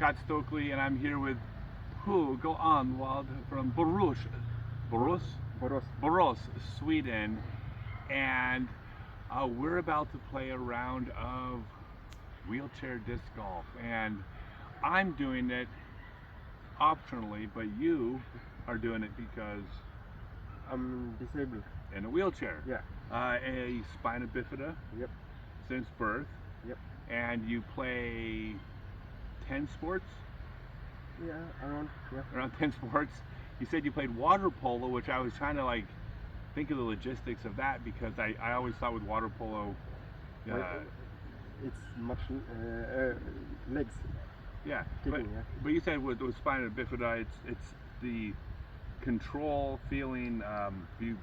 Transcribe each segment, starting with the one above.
Scott Stokely, and I'm here with Hugo Angwald from Borås, Sweden, and we're about to play a round of wheelchair disc golf, and I'm doing it optionally, but you are doing it because I'm disabled. In a wheelchair. Yeah. A spina bifida. Yep. Since birth. Yep. And you play 10 sports? Yeah, around 10 sports. You said you played water polo, which I was trying to like think of the logistics of that, because I always thought with water polo it's much legs. Yeah. Kicking, but you said with spina bifida, it's the control feeling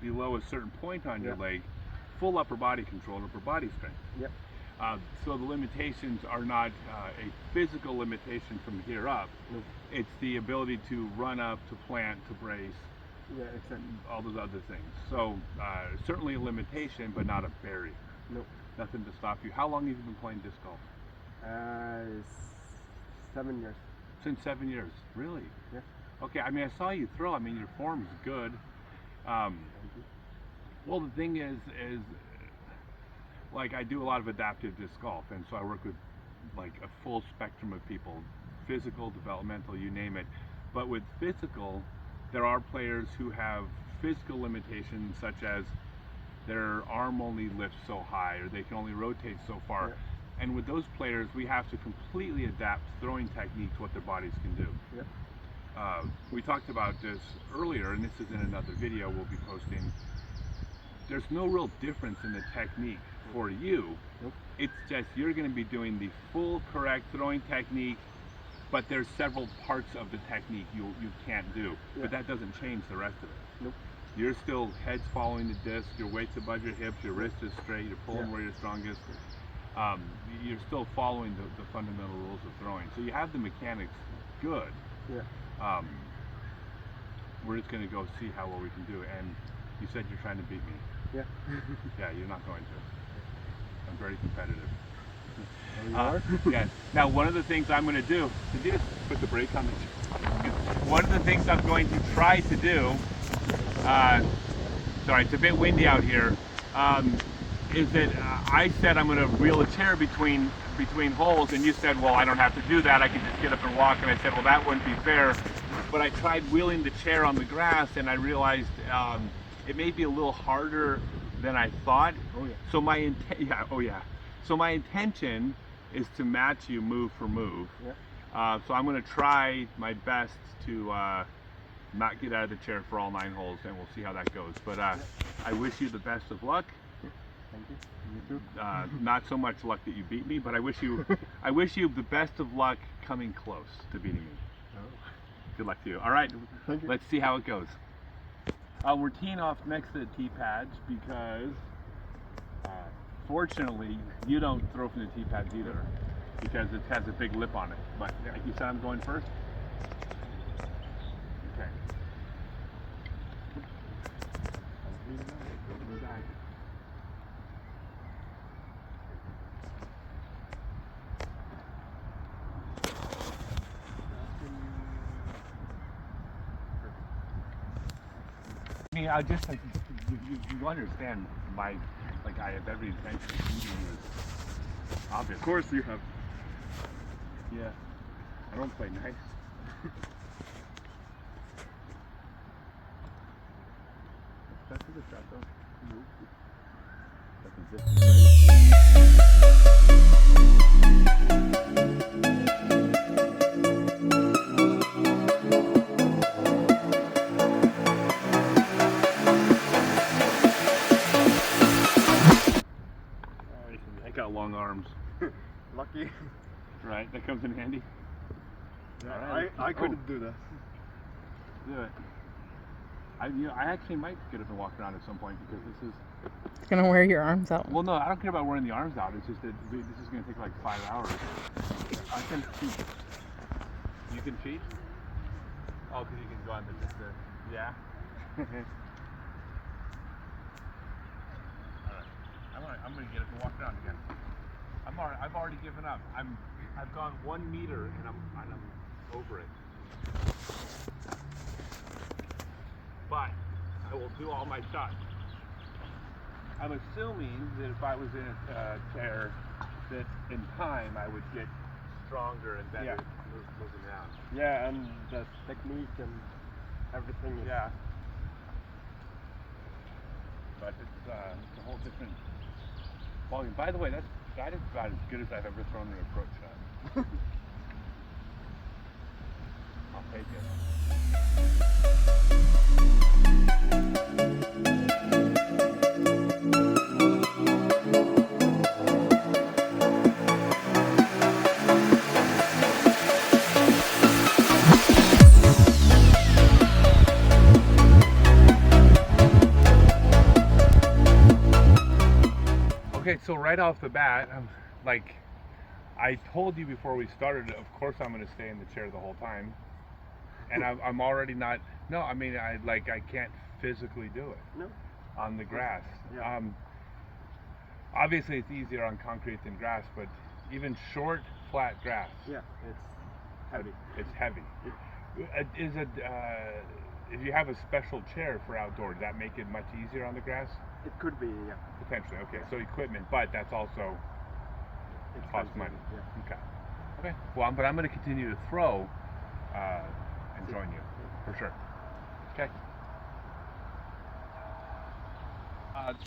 below a certain point on your leg, full upper body control and upper body strength. Yep. So the limitations are not a physical limitation from here up. Nope. It's the ability to run up, to plant, to brace. Yeah, exactly. All those other things. So certainly a limitation, but not a barrier. Nope. Nothing to stop you. How long have you been playing disc golf? 7 years. Since 7 years, really? Yeah. Okay, I mean, I saw you throw. I mean, your form's good. Well, the thing is like I do a lot of adaptive disc golf, and so I work with like a full spectrum of people, physical, developmental, you name it. But with physical, there are players who have physical limitations, such as their arm only lifts so high, or they can only rotate so far. Yeah. And with those players, we have to completely adapt throwing technique to what their bodies can do. Yep. We talked about this earlier, and this is in another video we'll be posting. There's no real difference in the technique for you. Nope. It's just you're going to be doing the full correct throwing technique, but there's several parts of the technique you can't do. Yeah. But that doesn't change the rest of it. Nope. You're still heads following the disc, your weight's above your hips, your wrist is straight, you're pulling where you're strongest. You're still following the fundamental rules of throwing. So you have the mechanics good. Yeah. We're just going to go see how well we can do. And you said you're trying to beat me. Yeah. Yeah, you're not going to. I'm very competitive. Oh, you are? Yeah. Now, one of the things I'm going to do, did you just put the brake on the one of the things I'm going to try to do, sorry, it's a bit windy out here, is that I said I'm going to wheel a chair between holes, and you said, well, I don't have to do that, I can just get up and walk, and I said, well, that wouldn't be fair. But I tried wheeling the chair on the grass, and I realized it may be a little harder than I thought. Oh yeah. So my So my intention is to match you move for move. Yeah. So I'm going to try my best to not get out of the chair for all 9 holes, and we'll see how that goes. But I wish you the best of luck. Thank you. You too. Not so much luck that you beat me, but I wish you the best of luck coming close to beating me. Oh. Good luck to you. All right, Thank you. Let's see how it goes. We're teeing off next to the tee pads because fortunately you don't throw from the tee pads either, because it has a big lip on it. But like you said, I'm going first. Okay. I mean, I just like you understand my I have every intention of beating you. Obviously. Of course you have. Yeah. I don't play nice. That's a good shot though. That's a I got long arms. Lucky. Right, that comes in handy. Yeah, right. I couldn't do that. Do it. I actually might get up and walk around at some point, because this is... It's gonna wear your arms out. Well, no, I don't care about wearing the arms out. It's just that this is gonna take like 5 hours. I can cheat. You can cheat? Oh, because you can go on the yeah. Alright, I'm gonna get up and walk around again. I've already given up. I've gone 1 meter and I'm over it. But I will do all my shots. I'm assuming that if I was in a chair, that in time I would get stronger and better moving around. Yeah, and the technique and everything is... Yeah. But it's a whole different volume. By the way, that is about as good as I've ever thrown an approach shot. I'll take it. Okay, so right off the bat, I'm like, I told you before we started, of course I'm going to stay in the chair the whole time. And I'm already not, no, I mean, I can't physically do it. No. On the grass. Yeah. Obviously it's easier on concrete than grass, but even short, flat grass. Yeah, it's heavy. It's heavy. Is it, if you have a special chair for outdoor, does that make it much easier on the grass? It could be, yeah. Potentially, okay. So equipment, but that's also costs money. Yeah. Okay. Okay. Well, but I'm going to continue to throw and join you for sure. Okay.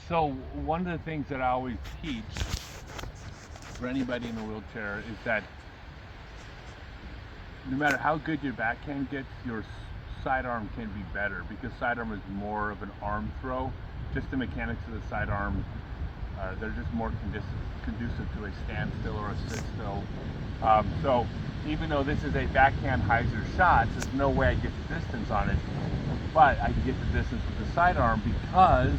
So one of the things that I always teach for anybody in a wheelchair is that no matter how good your backhand gets, your sidearm can be better, because sidearm is more of an arm throw. Just the mechanics of the sidearm, they're just more conducive to a standstill or a sit still. So even though this is a backhand hyzer shot, there's no way I get the distance on it, but I can get the distance with the sidearm, because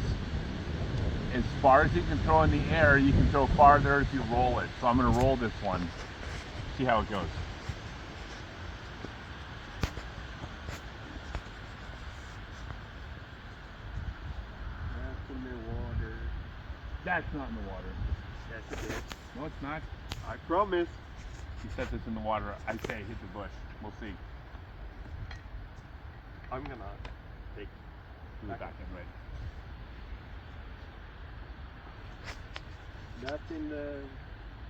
as far as you can throw in the air, you can throw farther if you roll it. So I'm going to roll this one, see how it goes. That's in the water. That's not in the water. Yes, it is. No, it's not. I promise. He says it's in the water. I say hit the bush. We'll see. I'm gonna take Do the backhand right. That's in the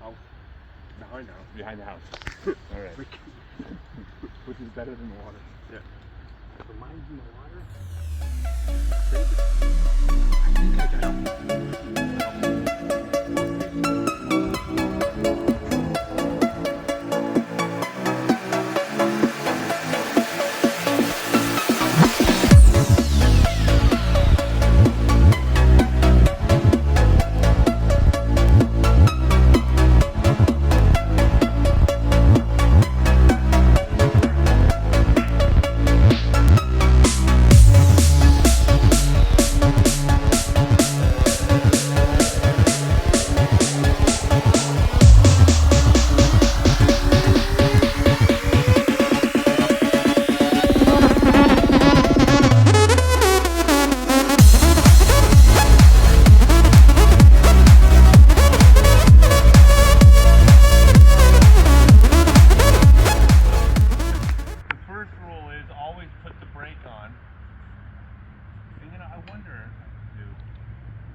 house. Behind the house. Behind the house. All right. Which is better than the water. Yeah. For mine's in the water.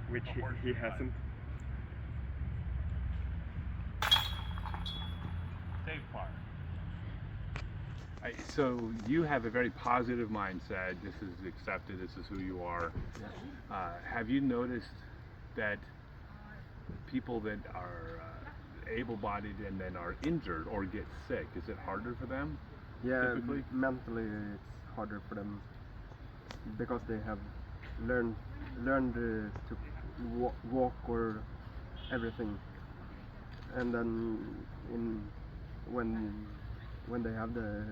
Which he hasn't. Safe part. So you have a very positive mindset. This is accepted. This is who you are. Have you noticed that people that are able-bodied and then are injured or get sick, is it harder for them? Yeah, typically? mentally it's harder for them because they have learned to walk or everything, and then when they have the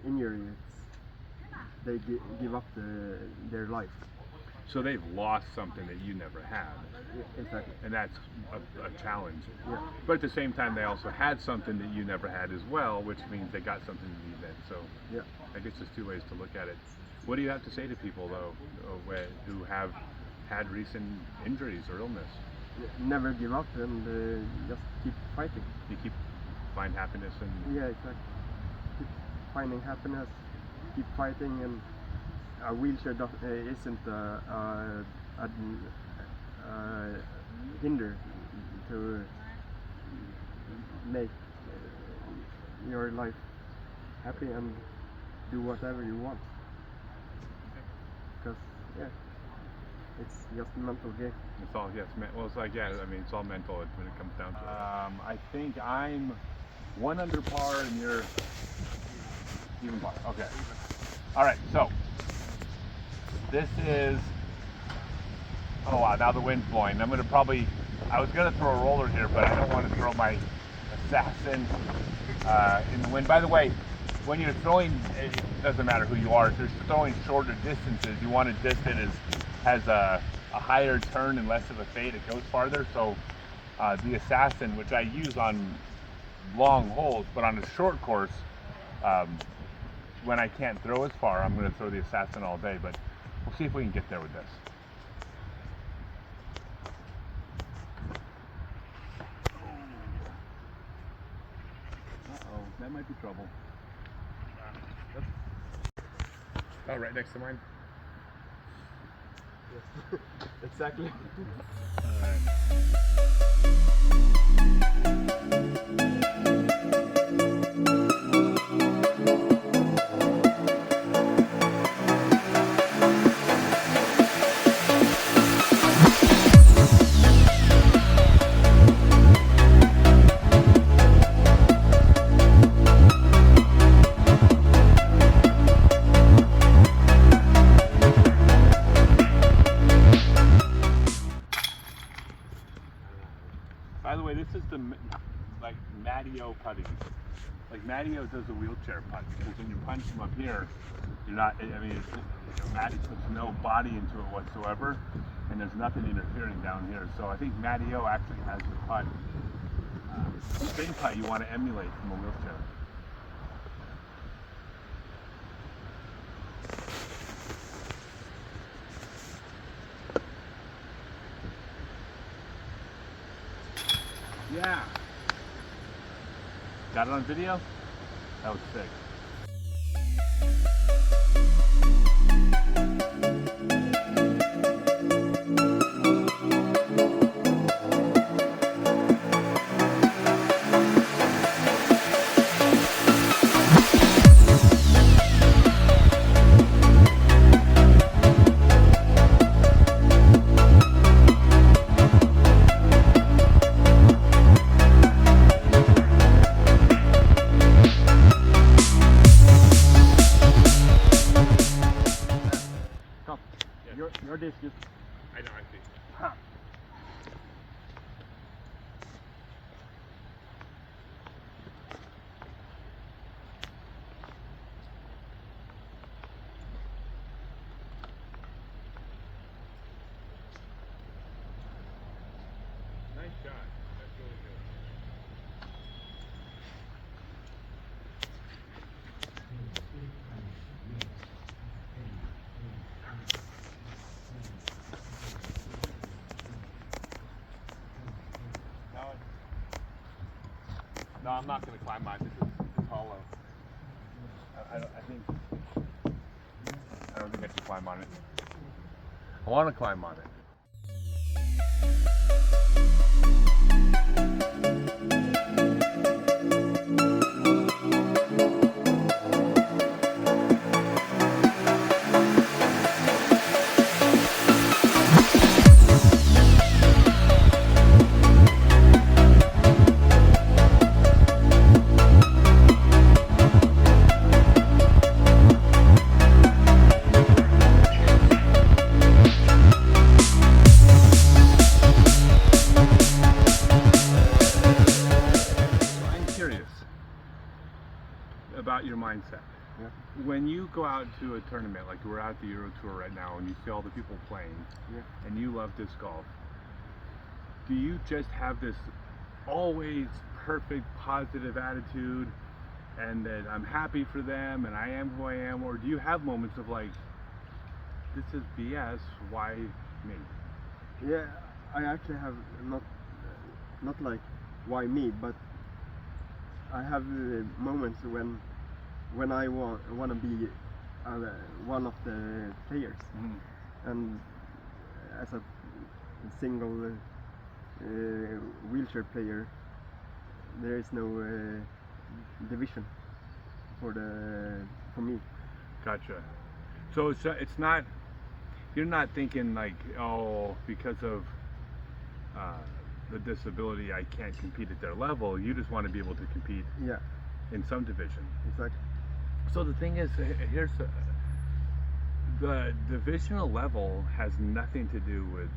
injury, they give up their life. So they've lost something that you never had. Yeah, exactly. And that's a challenge. Yeah. But at the same time, they also had something that you never had as well, which means they got something that you didn't. So Yeah. I guess there's two ways to look at it. What do you have to say to people, though, who have had recent injuries or illness? Never give up and just keep fighting. You find happiness and Yeah, exactly. finding happiness, keep fighting, and a wheelchair isn't a hinder to make your life happy and do whatever you want. Because it's just a mental game. It's all well, it's like I mean, it's all mental when it comes down to it. I think I'm 1 under par and you're even par. Okay. All right. So this is. Oh wow! Now the wind's blowing. I was gonna throw a roller here, but I don't want to throw my assassin in the wind. By the way, when you're throwing, it doesn't matter who you are. If you're throwing shorter distances, you want a disc that has a higher turn and less of a fade. It goes farther. So the assassin, which I use on long holes, but on a short course, when I can't throw as far, I'm going to throw the assassin all day. But we'll see if we can get there with this. Uh-oh, that might be trouble. Oh, right next to mine? Yes. Exactly. By the way, this is the Matteo putting. Like Matteo does a wheelchair putt because when you punch from up here, you're not. I mean, Matty puts no body into it whatsoever, and there's nothing interfering down here. So I think Matteo actually has the putt. Spin putt you want to emulate from a wheelchair. Yeah. Got it on video? That was sick. Your discus. I know, I see. Huh. Nice shot. That's really good. No, I'm not going to climb on it. It's hollow. I don't think I should climb on it. I want to climb on it. About your mindset. Yeah. When you go out to a tournament, like we're out the Euro Tour right now, and you see all the people playing, and you love disc golf, do you just have this always perfect positive attitude and that I'm happy for them and I am who I am, or do you have moments of like, this is BS, why me? Yeah, I actually have not like why me, but I have moments when when I want to be one of the players, and as a single wheelchair player, there is no division for me. Gotcha. So it's not, you're not thinking like, oh, because of the disability I can't compete at their level. You just want to be able to compete in some division. Exactly. So the thing is, here's the divisional level has nothing to do with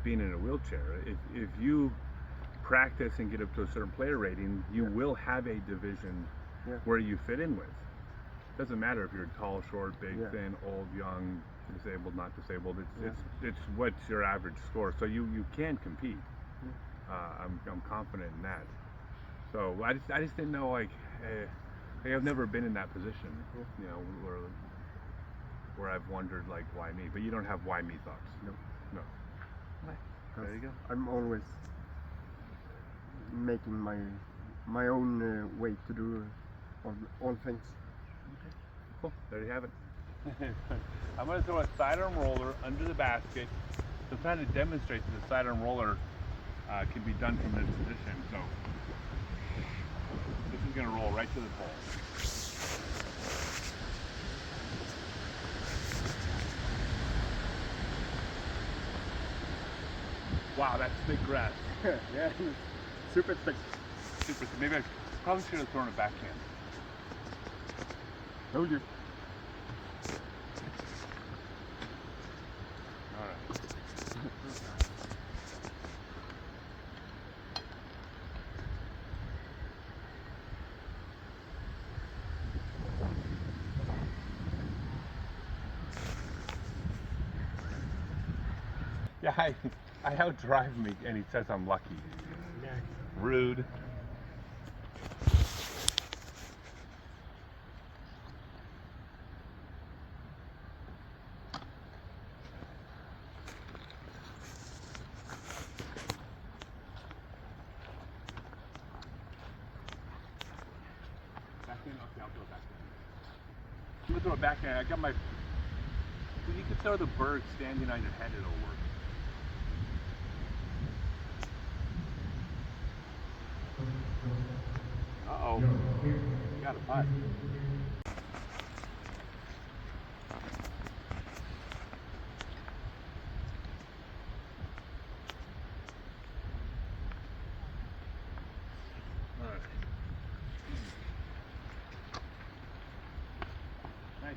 being in a wheelchair. If you practice and get up to a certain player rating, you will have a division where you fit in with. Doesn't matter if you're tall, short, big, thin, old, young, disabled, not disabled. It's what's your average score. So you can compete. I'm confident in that. So I just didn't know, like I've never been in that position, you know, where I've wondered like why me. But you don't have why me thoughts. No. There you go. I'm always making my own way to do all things. Okay. Cool. There you have it. I'm going to throw a sidearm roller under the basket to try to demonstrate that the sidearm roller can be done from this position. So this is going to roll right to the pole. Wow, that's thick grass. Yeah, super thick. Super thick. Maybe I probably should have thrown a backhand. Told you. Alright. Yeah, I outdrive me and he says I'm lucky. Yeah. Rude. Backhand? Okay, I'll throw a backhand. I'm gonna throw a backhand. I got my. You can throw the bird standing on your head, it'll work. Uh-oh. You got a putt. Alright. Nice.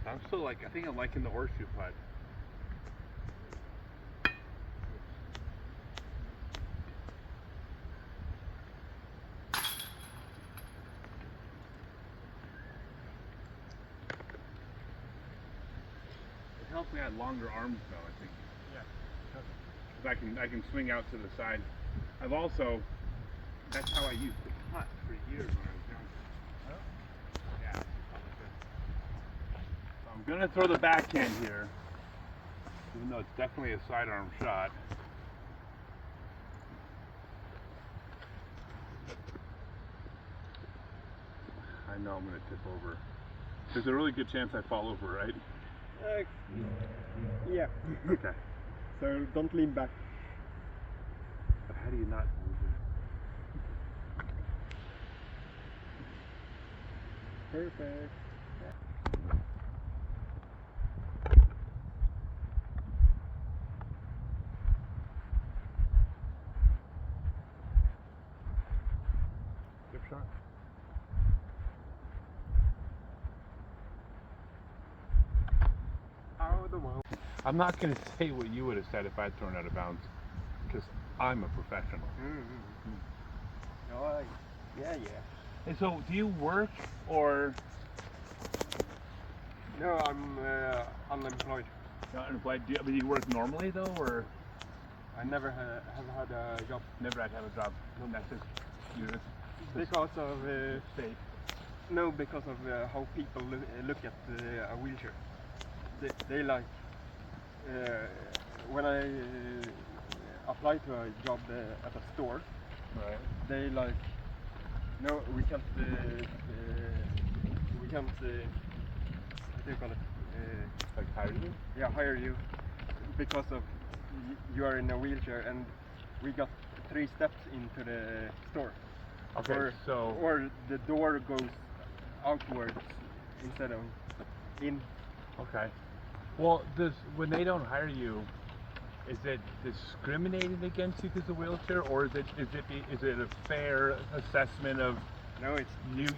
I'm still I think I'm liking the horseshoe putt. It helps me add longer arms though, I think. Yeah. 'Cause I can swing out to the side. I've also, that's how I used to putt for years when I was young. Yeah. So I'm gonna throw the backhand here, even though it's definitely a sidearm shot. I know I'm gonna tip over. There's a really good chance I fall over, right? Yeah. Okay. So don't lean back. But how do you not move it? Perfect. Good shot. Out of the wall. I'm not going to say what you would have said if I'd thrown out of bounds, because I'm a professional. Oh, yeah. And so, do you work or No, I'm unemployed. not unemployed? Do you work normally though, or I never have had a job never had to have a job? No, that's just you just because of state. No, because of how people look at a wheelchair. They like when I apply to a job at a store. Right. They like, no, we can't. What do you call it? Like hire you? Yeah, hire you because of you are in a wheelchair, and we got 3 steps into the store. Okay, or the door goes outwards instead of in. Okay. Well, when they don't hire you, is it discriminating against you because of wheelchair, or is it a fair assessment of No, it's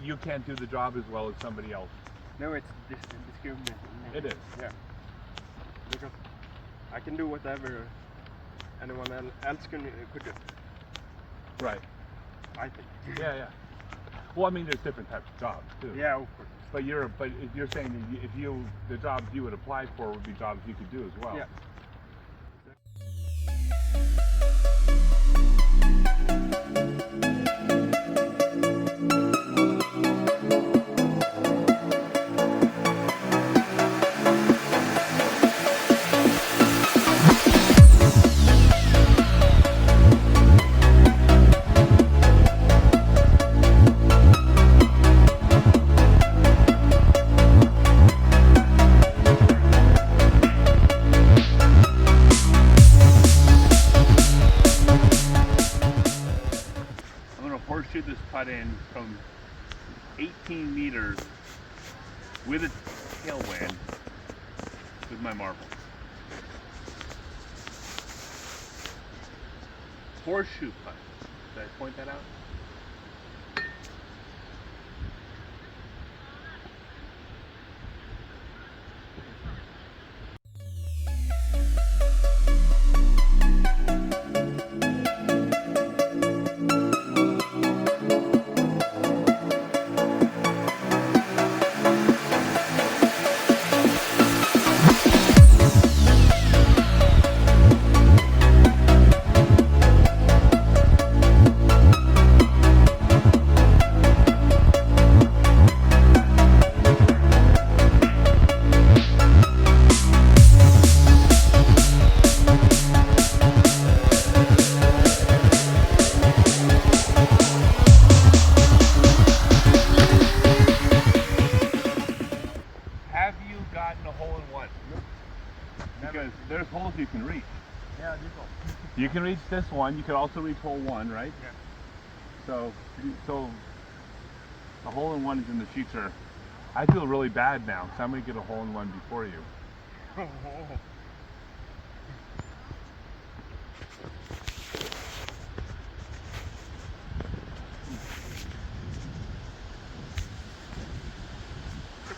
you can't do the job as well as somebody else? no, it's discriminating. It is. Yeah. Because I can do whatever anyone else could do. Right. I think. Yeah. Well, I mean, there's different types of jobs too. Yeah, of course. But you're saying that the jobs you would apply for would be jobs you could do as well. Yeah. Horseshoe this putt in from 18 meters with a tailwind with my marble. Horseshoe putt. Did I point that out? Gotten a hole in one? Nope. Because there's holes you can reach. Yeah, this one. You can reach this one. You could also reach hole 1, right? Yeah. So the hole in one is in the future. I feel really bad now because I'm going to get a hole in one before you. Too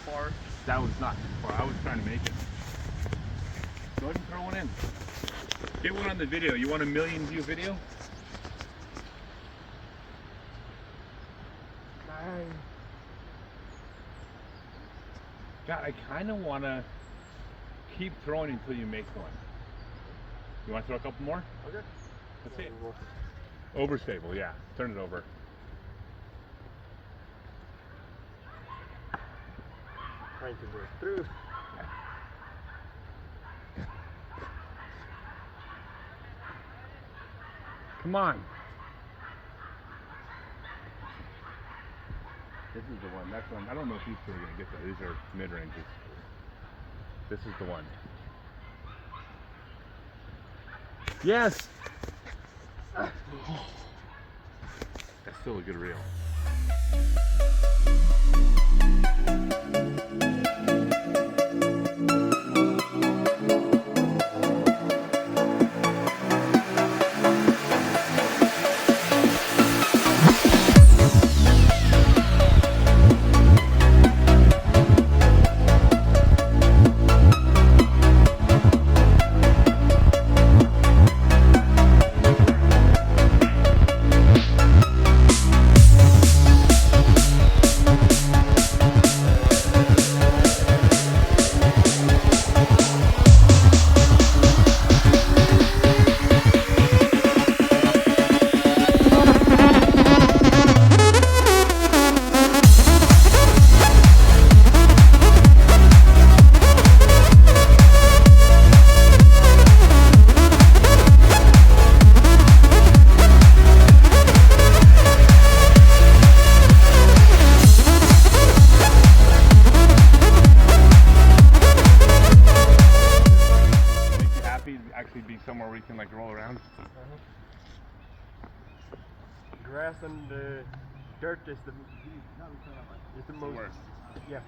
far. That was not too far. I was trying to make it. Go ahead and throw one in. Get one on the video. You want a 1,000,000 view video? God, I kind of want to keep throwing until you make one. You want to throw a couple more? Okay. Let's see it. Overstable, yeah. Turn it over. Trying to break through. Come on. This is the one. That's one. I don't know if these two are going to get there. These are mid-ranges. This is the one. Yes! That's still a good reel. can like roll around. Grass and dirt is the most. Worse. Yeah.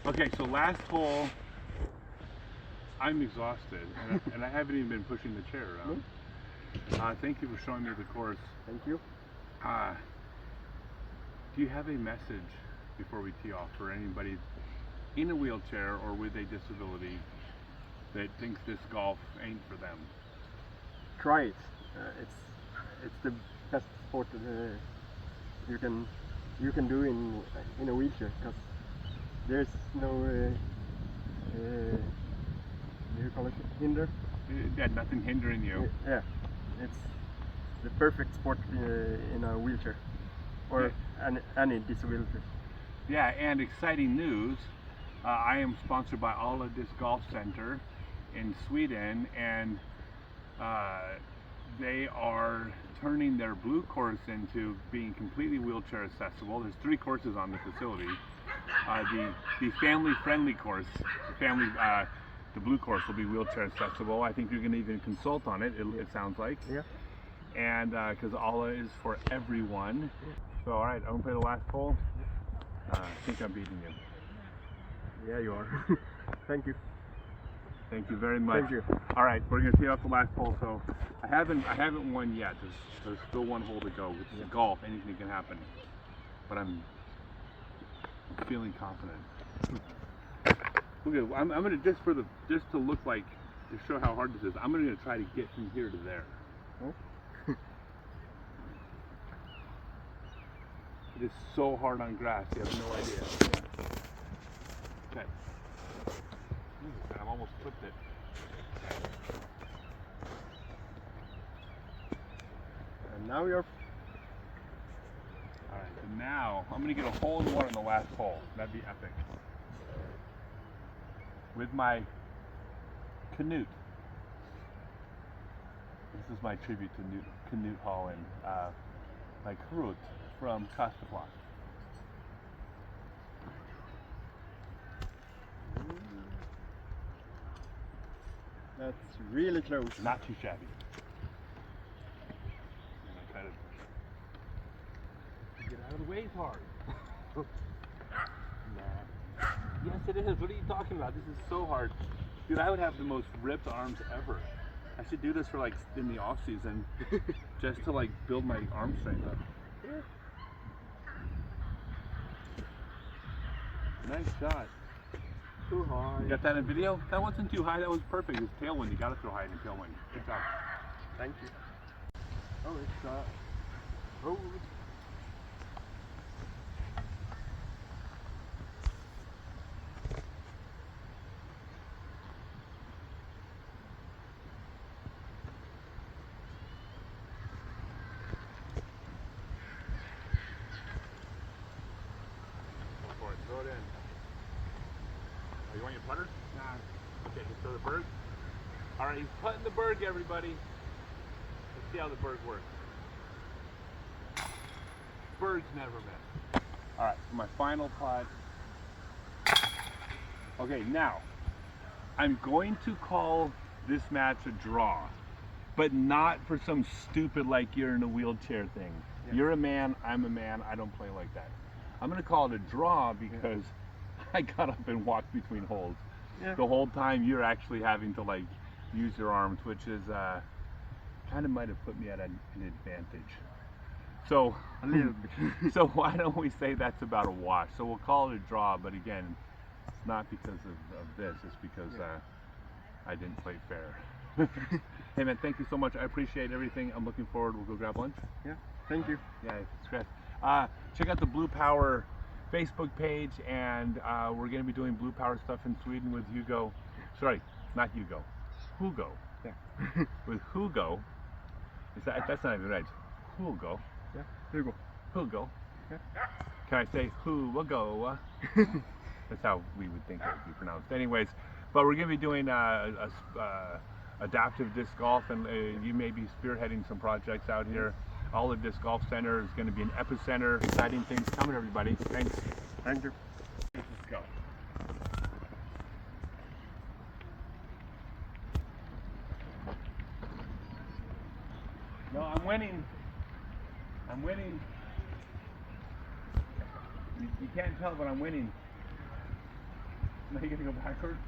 Okay, so last hole, I'm exhausted, and I haven't even been pushing the chair around. Thank you for showing me the course. Thank you. Do you have a message before we tee off for anybody in a wheelchair or with a disability that thinks this golf ain't for them? Try it. It's the best sport you can do in a wheelchair, because there's no do you call it hinder? Yeah, nothing hindering you. Yeah, it's the perfect sport in a wheelchair or any disability. Yeah, and exciting news. I am sponsored by Ala Disc Golf Center in Sweden, and they are turning their blue course into being completely wheelchair accessible. There's 3 courses on the facility. The family-friendly course, the blue course will be wheelchair accessible. I think you're going to even consult on it. It sounds like. Yeah. And because Ala is for everyone. So all right, I'm gonna play the last hole. I think I'm beating you. Yeah, you are. Thank you. Thank you very much. Thank you. All right, we're gonna tee off the last hole. So I haven't won yet. There's still 1 hole to go. Which is golf. Anything can happen. But I'm feeling confident. Okay, I'm gonna just to look like, to show how hard this is. I'm gonna try to get from here to there. Oh. It is so hard on grass. You have no idea. Okay. I've almost flipped it. And now you're. All right. So now I'm gonna get a hole in 1 on the last hole. That'd be epic. With my Canute. This is my tribute to Canute Holland. My Karut from Kastaplan. That's really close. Not too shabby. And I try to get out of the way. It's hard. Nah. Yes, it is. What are you talking about? This is so hard. Dude, I would have the most ripped arms ever. I should do this for like in the off season, just to like build my arm strength up. Nice shot. Too high. You got that in video? That wasn't too high. That was perfect. It's tailwind. You got to throw high in the tailwind. Good job. Thank you. Oh, it's oh. Go for it. Throw it in. Oh, you want your putter? Nah. Okay, just throw the berg. All right, he's putting the berg, everybody. Let's see how the berg works. Bergs never miss. All right, for my final putt. Okay, now I'm going to call this match a draw, but not for some stupid like you're in a wheelchair thing. Yeah. You're a man, I'm a man, I don't play like that. I'm going to call it a draw because I got up and walked between holes. Yeah. The whole time you're actually having to like use your arms, which is kind of might have put me at an advantage. So, a little bit. So why don't we say that's about a wash? So we'll call it a draw, but again, it's not because of this, it's because I didn't play fair. Hey man, thank you so much. I appreciate everything. I'm looking forward. We'll go grab lunch. Yeah, thank you. Yeah, it's great. Check out the Blue Power Facebook page, and we're going to be doing Blue Power stuff in Sweden with Hugo. Sorry, not Hugo. Hugo. Yeah. With Hugo. That's not even right. Hugo. Yeah, Hugo. Hugo. Yeah. Can I say Hugo? That's how we would think it would be pronounced. Anyways, but we're going to be doing adaptive disc golf, and you may be spearheading some projects out here. All of Disc Golf Center is going to be an epicenter. Exciting things coming, everybody. Thanks. Thank you. Let's go. No, I'm winning. I'm winning. You can't tell, but I'm winning. Now you gonna go backward?